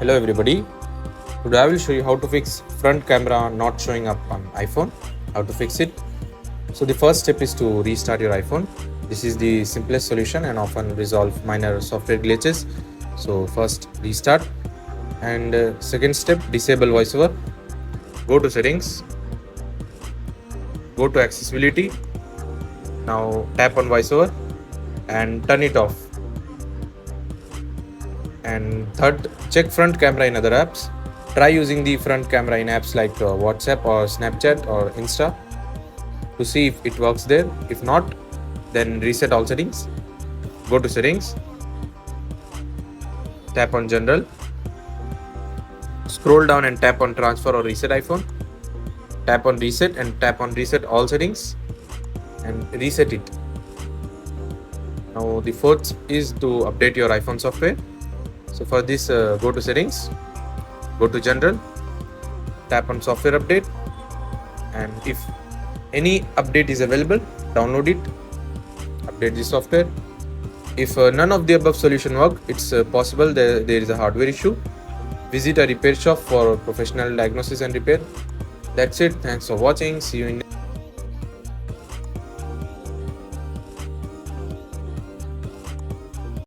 Hello everybody. Today I will show you how to fix front camera not showing up on iPhone. How to fix it. So the first step is to restart your iPhone. This is the simplest solution and often resolve minor software glitches. So first restart, and second step, disable voiceover. Go to settings, go to accessibility. Now tap on voiceover and turn it off. And third, check front camera in other apps. Try using the front camera in apps like WhatsApp or Snapchat or Insta to see if it works there. If not, then reset all settings. Go to settings, tap on general, scroll down and tap on transfer or reset iPhone. Tap on reset and tap on reset all settings and reset it. Now the fourth is to update your iPhone software. So for this, go to settings, go to general, tap on software update, and if any update is available, download it, update the software. If none of the above solution work, it's possible there is a hardware issue. Visit a repair shop for professional diagnosis and repair. That's it. Thanks for watching. See you in